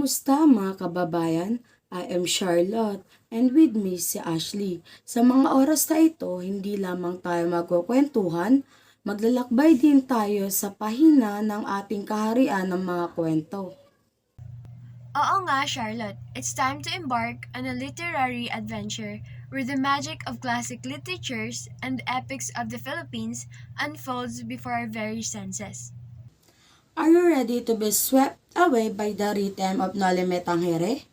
Kamusta mga kababayan? I am Charlotte and with me si Ashley. Sa mga oras na ito, hindi lamang tayo magkukwentuhan, maglalakbay din tayo sa pahina ng ating kaharian ng mga kwento. Oo nga, Charlotte. It's time to embark on a literary adventure where the magic of classic literatures and the epics of the Philippines unfolds before our very senses. Are you ready to be swept away by the rhythm of Noli Me Tangere?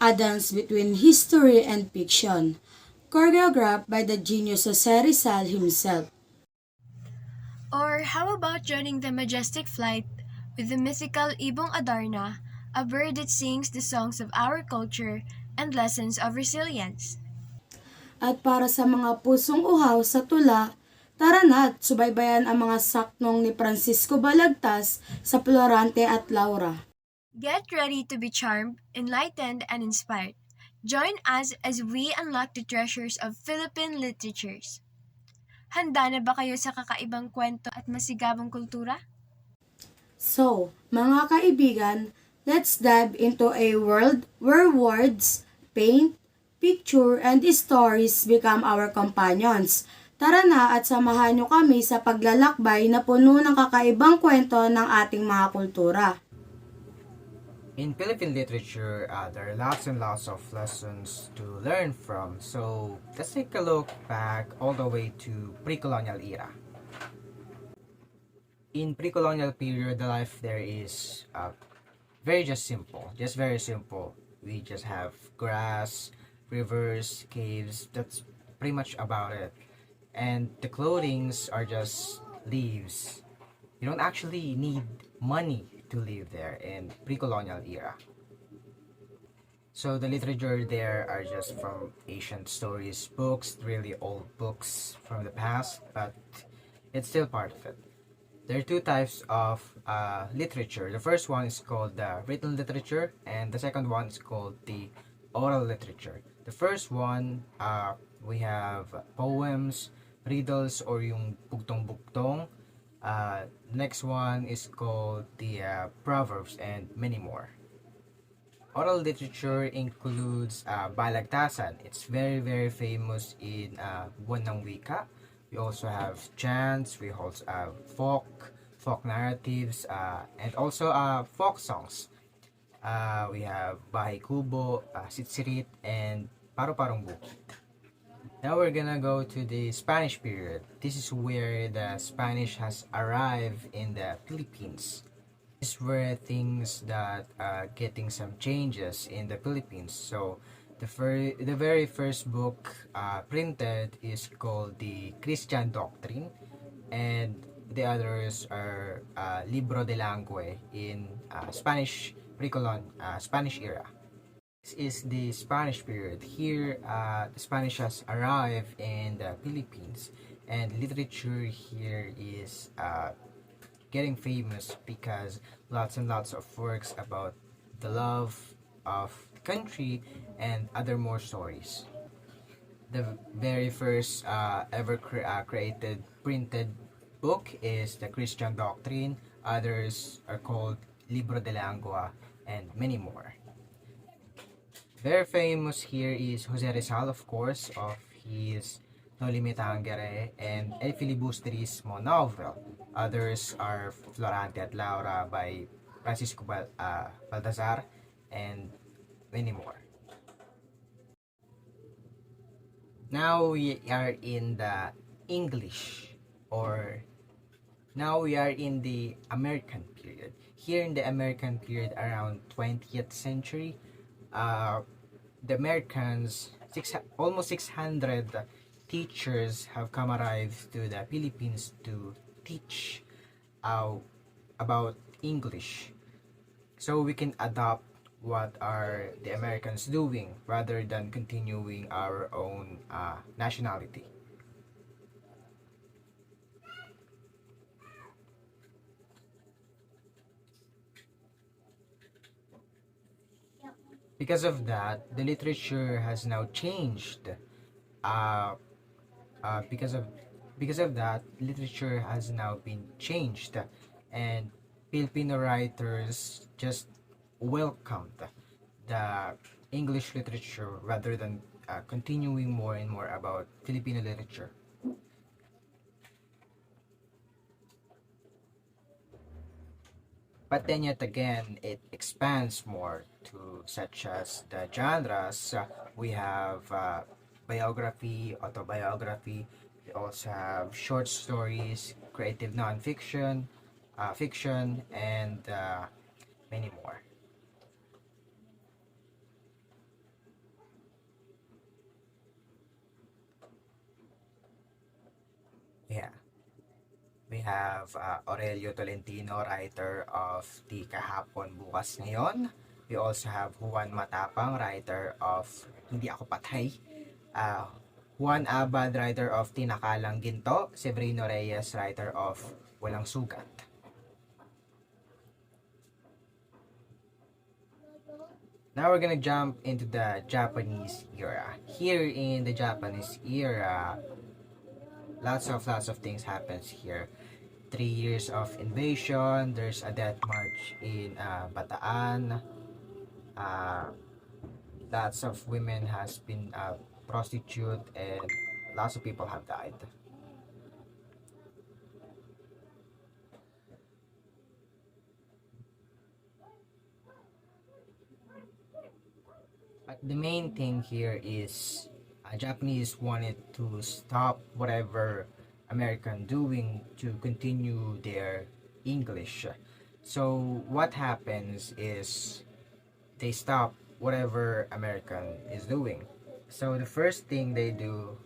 A dance between history and fiction, choreographed by the genius Ezra Salvame himself. Or how about joining the majestic flight with the mythical Ibong Adarna, a bird that sings the songs of our culture and lessons of resilience? At para sa mga pusong uhaw sa tula, tara na't subaybayan ang mga saknong ni Francisco Balagtas sa Florante at Laura. Get ready to be charmed, enlightened, and inspired. Join us as we unlock the treasures of Philippine literatures. Handa na ba kayo sa kakaibang kwento at masigabong kultura? So, mga kaibigan, let's dive into a world where words, paint, picture, and stories become our companions. Tara na at samahan nyo kami sa paglalakbay na puno ng kakaibang kwento ng ating mga kultura. In Philippine literature, there are lots and lots of lessons to learn from. So let's take a look back all the way to pre-colonial era. In pre-colonial period, the life there is just very simple. We just have grass, rivers, caves. That's pretty much about it. And the clothings are just leaves. You don't actually need money to live there in pre-colonial era. So the literature there are just from ancient stories, books, really old books from the past, but it's still part of it. There are two types of literature. The first one is called the written literature, and the second one is called the oral literature. The first one, we have poems, riddles, or yung bugtong-bugtong. Next one is called the Proverbs and many more. Oral literature includes balagtasan. It's very famous in Buwan ng Wika. We also have chants, we also have folk narratives, and also folk songs. We have Bahay Kubo, Sitsirit, and Paru-Parong Bukid. Now we're gonna go to the Spanish period. This is where the Spanish has arrived in the Philippines. This is where things that getting some changes in the Philippines. So the very first book printed is called the Christian Doctrine, and the others are Libro de Langue in Spanish Spanish era. This is the Spanish period. Here, the Spanish has arrived in the Philippines, and literature here is getting famous because lots and lots of works about the love of the country and other more stories. The very first ever created printed book is the Christian Doctrine. Others are called Libro de Langue and many more. Very famous here is Jose Rizal, of course, of his Noli Me Tangere and El Filibusterismo novel. Others are Florante at Laura by Francisco Baltazar and many more. Now we are in the English, or now we are in the American period. Here in the American period around 20th century, the Americans, almost 600 teachers have come arrived to the Philippines to teach about English, so we can adopt what are the Americans doing rather than continuing our own nationality. Because of that, the literature has now changed. Uh, uh, because of because of that, literature has now been changed, and Filipino writers just welcomed the English literature rather than continuing more and more about Filipino literature. But then yet again, it expands more to such as the genres. We have biography, autobiography. We also have short stories, creative nonfiction, fiction, and many more. Yeah. We have Aurelio Tolentino, writer of Di Kahapon Bukas Ngayon. We also have Juan Matapang, writer of Hindi Ako Patay. Uh, Juan Abad, writer of Tinakalang Ginto. Severino Reyes, writer of Walang Sugat. Now we're gonna jump into the Japanese era. Here in the Japanese era, lots of things happens here. 3 years of invasion. There's a death march in Bataan. Uh, Lots of women has been prostitute and lots of people have died. But the main thing here is Japanese wanted to stop whatever American doing to continue their English. So what happens is they stop whatever American is doing. So the first thing they do,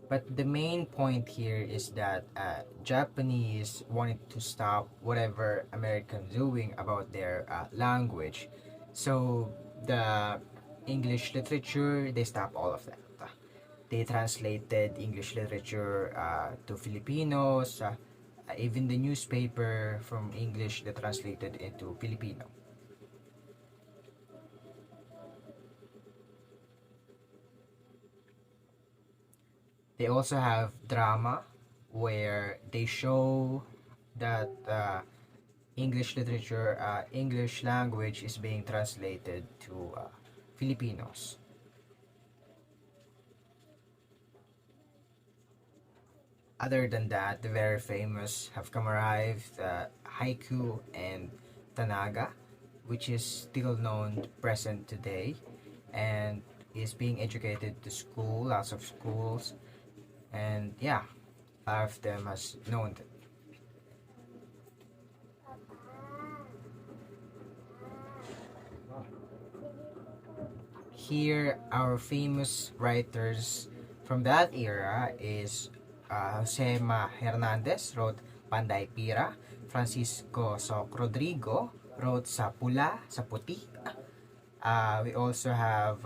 but the main point here is that Japanese wanted to stop whatever American doing about their language. So the English literature, they stopped all of that. They translated English literature to Filipinos. Even the newspaper from English, they translated into Filipino. They also have drama where they show that English literature, English language is being translated to Filipinos. Other than that, the very famous have come arrived, haiku and tanaga, which is still known present today and is being educated to school, lots of schools, and yeah, a lot of them has known it. Here, our famous writers from that era is Jose Hernandez wrote Panday Pira. Francisco Soc Rodrigo wrote Sa Pula, Sa Puti. We also have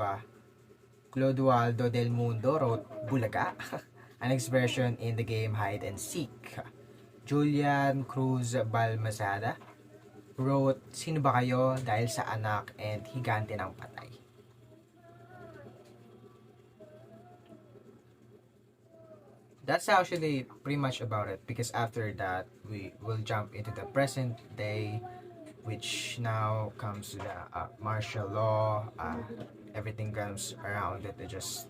Clodoaldo Del Mundo wrote Bulaga, an expression in the game Hide and Seek. Julian Cruz Balmazada wrote Sino ba kayo dahil sa anak and Higante ng Patay. That's actually pretty much about it, because after that we will jump into the present day, which now comes to the martial law. Everything comes around it, just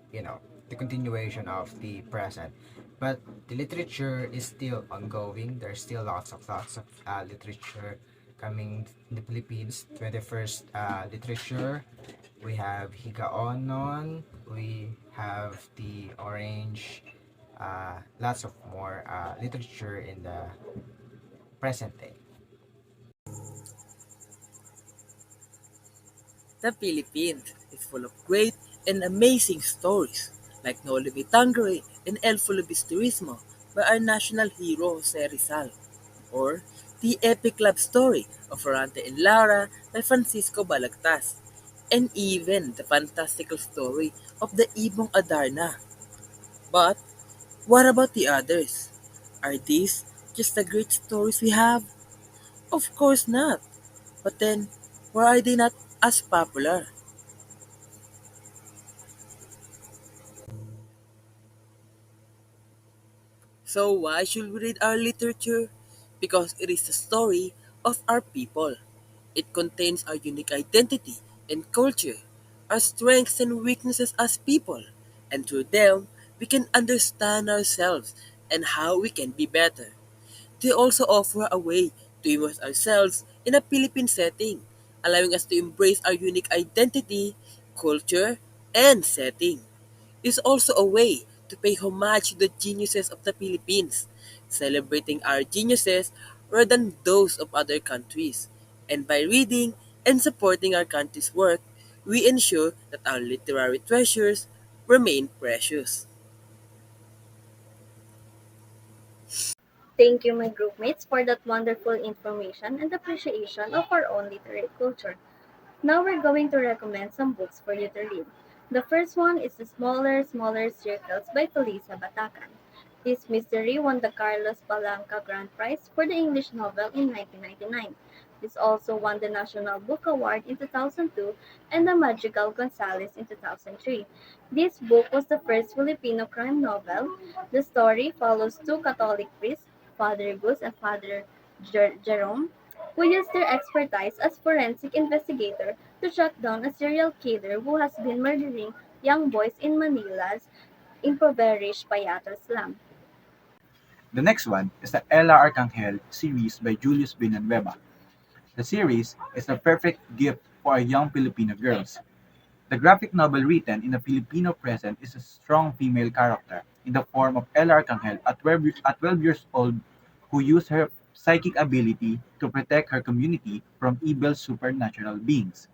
the continuation of the present. But the literature is still ongoing. There's still lots of literature coming in the Philippines. 21st literature, we have Higaonon, we have the Orange, lots of more literature in the present day. The Philippines is full of great and amazing stories like No Limitangre and El Filibusterismo by our national hero Jose Rizal, or the epic love story of Ferrante and Lara by Francisco Balagtas, and even the fantastical story of the Ibong Adarna. But what about the others? Are these just the great stories we have? Of course not. But then, why are they not as popular? So why should we read our literature? Because it is the story of our people. It contains our unique identity and culture, our strengths and weaknesses as people, and through them, we can understand ourselves and how we can be better. They also offer a way to immerse ourselves in a Philippine setting, allowing us to embrace our unique identity, culture, and setting. It's also a way to pay homage to the geniuses of the Philippines, celebrating our geniuses rather than those of other countries. And by reading and supporting our country's work, we ensure that our literary treasures remain precious. Thank you, my groupmates, for that wonderful information and appreciation of our own literary culture. Now we're going to recommend some books for you to read. The first one is The Smaller Circles by Felisa Batacan. This mystery won the Carlos Palanca Grand Prize for the English novel in 1999. This also won the National Book Award in 2002 and the Magical Gonzales in 2003. This book was the first Filipino crime novel. The story follows two Catholic priests, Father Gus and Father Jerome, who used their expertise as forensic investigator to track down a serial killer who has been murdering young boys in Manila's impoverished Payatas slum. The next one is the Ella Arcangel series by Julius Villanueva. The series is the perfect gift for young Filipino girls. The graphic novel written in a Filipino present is a strong female character in the form of Ella Arcangel, at 12 years old, who used her psychic ability to protect her community from evil supernatural beings.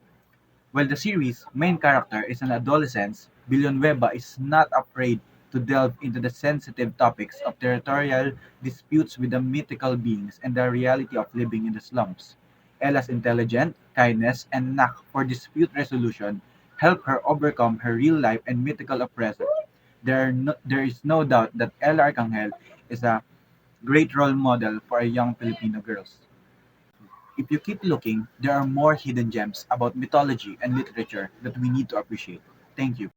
While the series' main character is an adolescent, Villanueva is not afraid to delve into the sensitive topics of territorial disputes with the mythical beings and the reality of living in the slums. Ella's intelligence, kindness, and knack for dispute resolution help her overcome her real-life and mythical oppressor. There is no doubt that Ella Arcangel is a great role model for young Filipino girls. If you keep looking, there are more hidden gems about mythology and literature that we need to appreciate. Thank you.